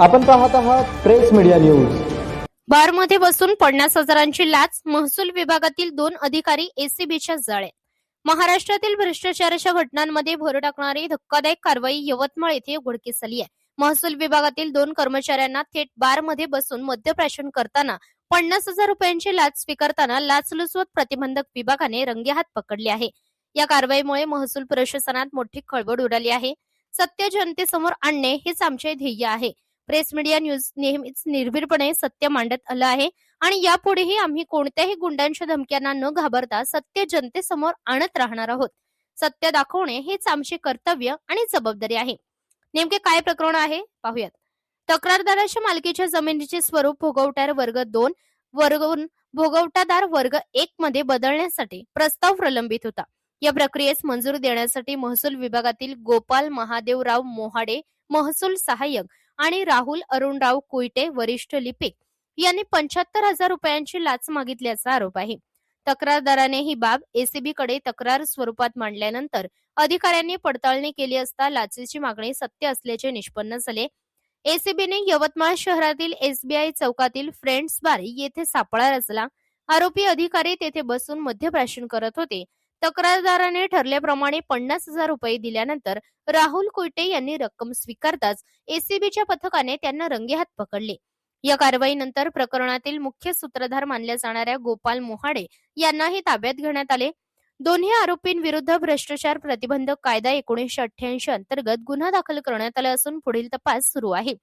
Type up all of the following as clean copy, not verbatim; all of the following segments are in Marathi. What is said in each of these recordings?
आपण पाहत आहात प्रेस मीडिया न्यूज. बारमध्ये बसून 50,000ची लाच, महसूल विभागातील 2 अधिकारी एसीबीच्या जाळ्यात. महाराष्ट्रातील भ्रष्टाचाराच्या घटनांमध्ये भर टाकणारी धक्कादायक कारवाई यवतमाळ येथे उघडकीस आली आहे. महसूल विभागातील 2 कर्मचाऱ्यांना थेट बारमध्ये बसून मद्यप्राशन करताना 50,000 रुपयांची लाच स्वीकारताना लाचलुचपत प्रतिबंधक विभागाने रंगेहात पकडले आहे. या कारवाईमुळे महसूल प्रशासनात मोठी खळबळ उडाली आहे. सत्य जनतेसमोर आणणे हेच आमचे ध्येय आहे. प्रेस मीडिया न्यूज नेहमीच निर्भीडपणे सत्य मांडत आलं आहे आणि यापुढेही आम्ही कोणत्याही गुंडांच्या धमक्यांना न घाबरता सत्य जनतेसमोर आणत राहणार आहोत. सत्य दाखवणे हेच आमचे कर्तव्य आणि जबाबदारी आहे. नेमके काय प्रकरण आहे पाहूयात. तक्रारदाराच्या मालकीच्या जमिनीचे स्वरूप भोगवटादार वर्ग 2 वरून भोगवटादार वर्ग 1 मध्ये बदलण्यासाठी प्रस्ताव प्रलंबित होता. या प्रक्रियेस मंजुरी देण्यासाठी महसूल विभागातील गोपाल महादेवराव मोहाडे महसूल सहाय्यक आणि राहुल अरुणराव कुईटे वरिष्ठ लिपिक यांनी 75,000 रुपयांची लाच मागितल्याचा आरोप आहे. तक्रारदाराने ही बाब एसीबी कडे तक्रार स्वरूपात मांडल्यानंतर अधिकाऱ्यांनी पडताळणी केली असता लाचेची मागणी सत्य असल्याचे निष्पन्न झाले. एसीबीने यवतमाळ शहरातील एसबीआय चौकातील फ्रेंड्स बार येथे सापळा रचला. आरोपी अधिकारी तेथे बसून मद्यप्राशन करत होते. तक्रारदाराने ठरल्याप्रमाणे 50,000 रुपये दिल्यानंतर राहुल कुईटे यांनी रक्कम स्वीकारताच एसीबीच्या पथकाने त्यांना रंगेहात पकडले. या कारवाईनंतर प्रकरणातील मुख्य सूत्रधार मानल्या जाणाऱ्या गोपाल मोहाडे यांनाही ताब्यात घेण्यात आले. दोन्ही आरोपींविरुद्ध भ्रष्टाचार प्रतिबंधक कायदा 1988 अंतर्गत गुन्हा दाखल करण्यात आला असून पुढील तपास सुरू आहे.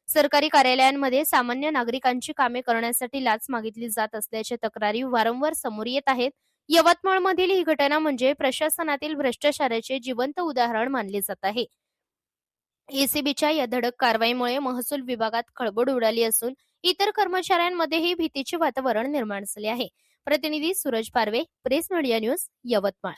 सरकारी कार्यालयांमध्ये सामान्य नागरिकांची कामे करण्यासाठी लाच मागितली जात असल्याच्या तक्रारी वारंवार समोर येत आहेत. यवतमाळमधील ही घटना म्हणजे प्रशासनातील भ्रष्टाचाराचे जिवंत उदाहरण मानले जात आहे. एसीबीच्या या धडक कारवाईमुळे महसूल विभागात खळबळ उडाली असून इतर कर्मचाऱ्यांमध्येही भीतीचे वातावरण निर्माण झाले आहे. प्रतिनिधी सूरज पारवे, प्रेस मीडिया न्यूज, यवतमाळ.